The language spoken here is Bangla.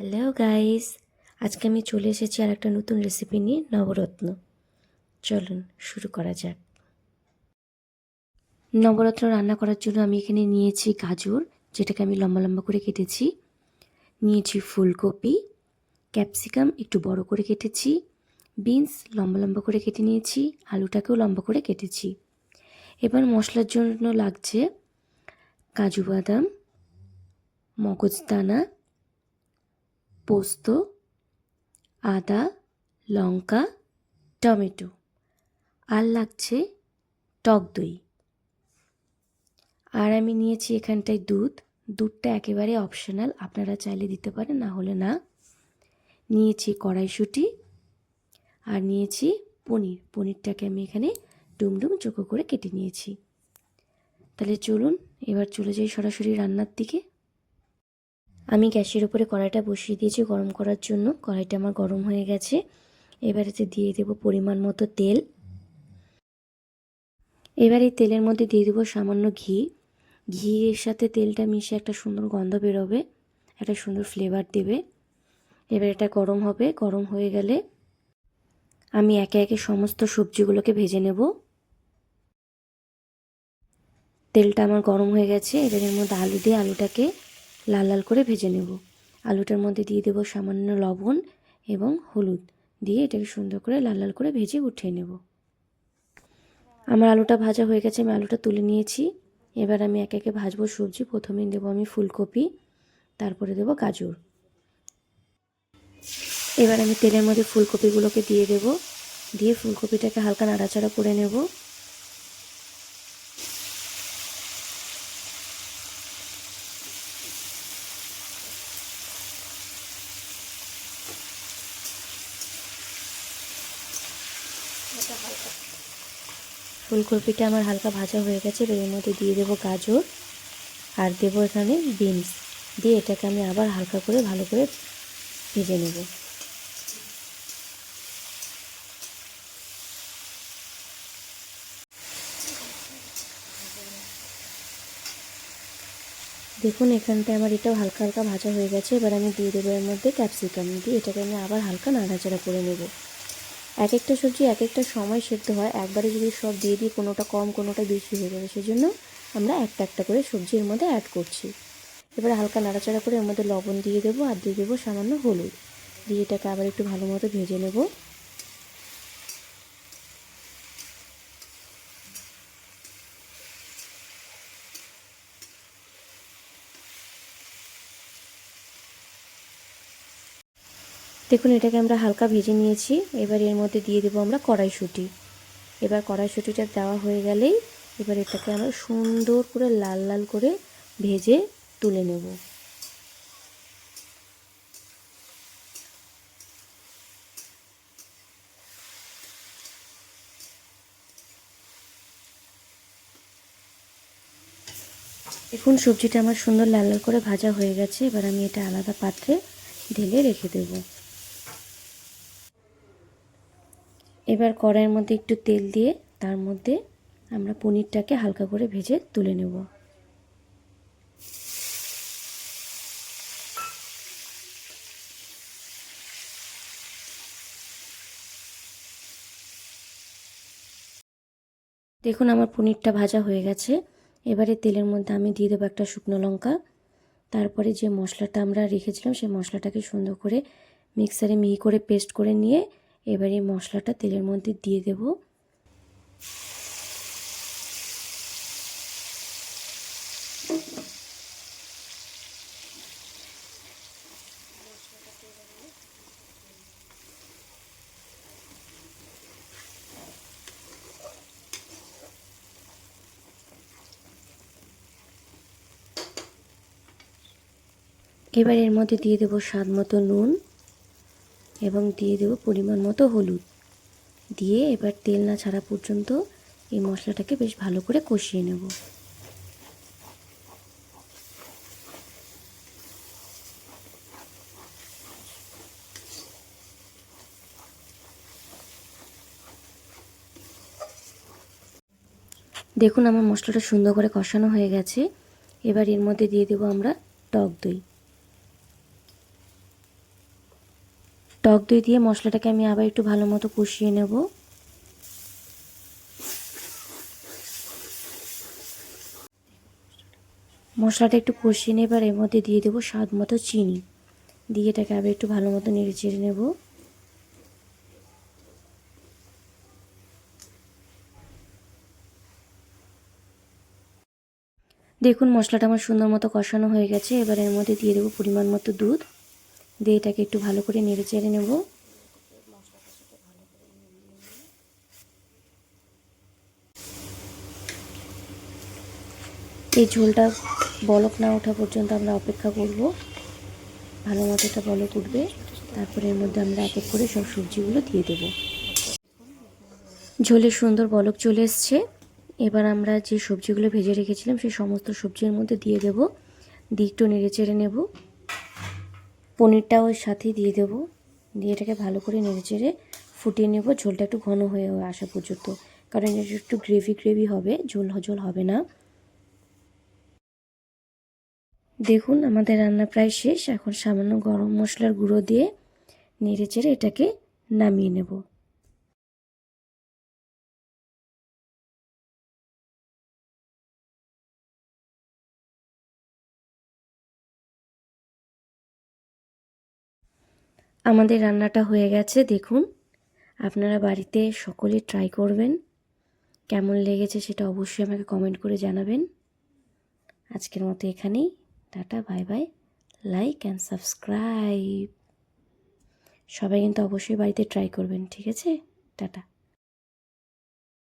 হ্যালো গাইস, আজকে আমি চলে এসেছি আর একটা নতুন রেসিপি নিয়ে, নবরত্ন। চলুন শুরু করা যাক। নবরত্ন রান্না করার জন্য আমি এখানে নিয়েছি গাজর, যেটাকে আমি লম্বা লম্বা করে কেটেছি। নিয়েছি ফুলকপি, ক্যাপসিকাম একটু বড় করে কেটেছি, বিনস লম্বা লম্বা করে কেটে নিয়েছি, আলুটাকেও লম্বা করে কেটেছি। এবার মশলার জন্য লাগছে কাজু বাদাম, মগজদানা, পোস্ত, আদা, লঙ্কা, টমেটো, আর লাগছে টক দই। আর আমি নিয়েছি এখানটায় দুধটা একেবারে অপশনাল, আপনারা চাইলে দিতে পারেন, না হলে না। নিয়েছি কড়াইশুঁটি আর নিয়েছি পনিরটাকে আমি এখানে ডুমডুম চোখো করে কেটে নিয়েছি। তাহলে চলুন এবার চলে যাই সরাসরি রান্নার দিকে। আমি গ্যাসের উপরে কড়াইটা বসিয়ে দিয়েছি গরম করার জন্য। কড়াইটা আমার গরম হয়ে গেছে। এবারেতে দিয়ে দেব পরিমাণ মতো তেল। এবার এই তেলের মধ্যে দিয়ে দেবো সামান্য ঘিয়ের সাথে তেলটা মিশে একটা সুন্দর গন্ধ বেরোবে, একটা সুন্দর ফ্লেভার দেবে। এবার এটা গরম হবে। গরম হয়ে গেলে আমি একে একে সমস্ত সবজিগুলোকে ভেজে নেব। তেলটা আমার গরম হয়ে গেছে। এবার এর মধ্যে আলু দিয়ে আলুটাকে লাল লাল করে ভেজে নেব। আলুটার মধ্যে দিয়ে দেবো সামান্য লবণ এবং হলুদ দিয়ে এটাকে সুন্দর করে লাল লাল করে ভেজে উঠিয়ে নেব। আমার আলুটা ভাজা হয়ে গেছে, আমি আলুটা তুলে নিয়েছি। এবার আমি একে একে ভাজবো সবজি। প্রথমেই দেবো আমি ফুলকপি, তারপরে দেবো গাজর। এবার আমি তেলের মধ্যে ফুলকপিগুলোকে দিয়ে দেব। দিয়ে ফুলকপিটাকে হালকা নাড়াচাড়া করে নেব। ফুলকপিটা আমার হালকা ভাজা হয়ে গেছে। এর মধ্যে দিয়ে দেবো গাজর আর দেবো এখানে বিনস। দিয়ে এটাকে আমি আবার হালকা করে ভালো করে ভেজে নেব। দেখুন এখানটায় আমার এটাও হালকা হালকা ভাজা হয়ে গেছে। এবার আমি দিয়ে দেবো এর মধ্যে ক্যাপসিকাম। দিয়ে এটাকে আমি আবার হালকা নাড়াচাড়া করে নেব। এক একটা সবজি এক একটা সময় সেদ্ধ হয়। একবারে যদি সব দিয়ে দিই কোনোটা কম কোনোটা বেশি হয়ে যাবে, সেজন্য আমরা একটা একটা করে সবজি এর মধ্যে অ্যাড করছি। এবার হালকা নাড়াচাড়া করে এর মধ্যে লবণ দিয়ে দেবো আর দিয়ে দেবো সামান্য হলুদ। দিয়ে এটাকে আবার একটু ভালো মতো ভেজে নেব। দেখুন এটাকে আমরা হালকা ভেজে নিয়েছি। এবার এর মধ্যে দিয়ে দেবো আমরা কড়াইশুঁটি। এবার কড়াইশুঁটিটা দেওয়া হয়ে গেলেই এবার এটাকে আমরা সুন্দর করে লাল লাল করে ভেজে তুলে নেব। দেখুন সবজিটা আমার সুন্দর লাল লাল করে ভাজা হয়ে গেছে। এবার আমি এটা আলাদা পাত্রে ঢেলে রেখে দেব। এবার কড়াইয়ের মধ্যে একটু তেল দিয়ে তার মধ্যে আমরা পনিরটাকে হালকা করে ভেজে তুলে নেব। দেখুন আমার পনিরটা ভাজা হয়ে গেছে। এবারে তেলের মধ্যে আমি দিয়ে দেবো একটা শুকনো লঙ্কা। তারপরে যে মশলাটা আমরা রেখেছিলাম সেই মশলাটাকে সুন্দর করে মিক্সারে মিহি করে পেস্ট করে নিয়ে এবারে এই মশলাটা তেলের মধ্যে দিয়ে দেব। এবার এর মধ্যে দিয়ে দেবো স্বাদ মতো নুন এবং দিয়ে দেবো পরিমাণ মতো হলুদ। দিয়ে এবার তেল না ছাড়া পর্যন্ত এই মশলাটাকে বেশ ভালো করে কষিয়ে নেব। দেখুন আমার মশলাটা সুন্দর করে কষানো হয়ে গেছে। এবার এর মধ্যে দিয়ে দেবো আমরা টক দই। টক দই দিয়ে মশলাটাকে আমি আবার একটু ভালো মতো কষিয়ে নেব। মশলাটা একটু কষিয়ে নেবার এর মধ্যে দিয়ে দেবো স্বাদ মতো চিনি, দিয়ে এটাকে আবার একটু ভালো মতো নেড়ে চেড়ে নেব। দেখুন মশলাটা আমার সুন্দর মতো কষানো হয়ে গেছে। এবার এর মধ্যে দিয়ে দেবো পরিমাণ মতো দুধ, দিয়ে এটাকে একটু ভালো করে নেড়ে চেড়ে নেব। এই ঝোলটা বলক না ওঠা পর্যন্ত আমরা অপেক্ষা করব। ভালো মতো এটা বলক উঠবে, তারপরে এর মধ্যে আমরা এক এক করে সব সবজিগুলো দিয়ে দেব। ঝোলের সুন্দর বলক চলে এসছে। এবার আমরা যে সবজিগুলো ভেজে রেখেছিলাম সেই সমস্ত সবজির মধ্যে দিয়ে দেব, দিয়ে একটু নেড়ে চেড়ে নেব। পনিরটাও ওর সাথেই দিয়ে দেব, দিয়ে এটাকে ভালো করে নেড়ে চেড়ে ফুটিয়ে নেব, ঝোলটা একটু ঘন হয়ে আসা পর্যন্ত, কারণ এটা একটু গ্রেভি গ্রেভি হবে, ঝোল ঝোল হবে না। দেখুন আমাদের রান্না প্রায় শেষ। এখন সামান্য গরম মশলার গুঁড়ো দিয়ে নেড়ে চেড়ে এটাকে নামিয়ে নেব। আমাদের রান্নাটা হয়ে গেছে। দেখুন আপনারা বাড়িতে সকলে ট্রাই করবেন, কেমন লেগেছে সেটা অবশ্যই আমাকে কমেন্ট করে জানাবেন। আজকের মতো এখানেই, tata, bye bye, like and subscribe. সবাই কিন্তু অবশ্যই বাড়িতে ট্রাই করবেন, ঠিক আছে? টাটা।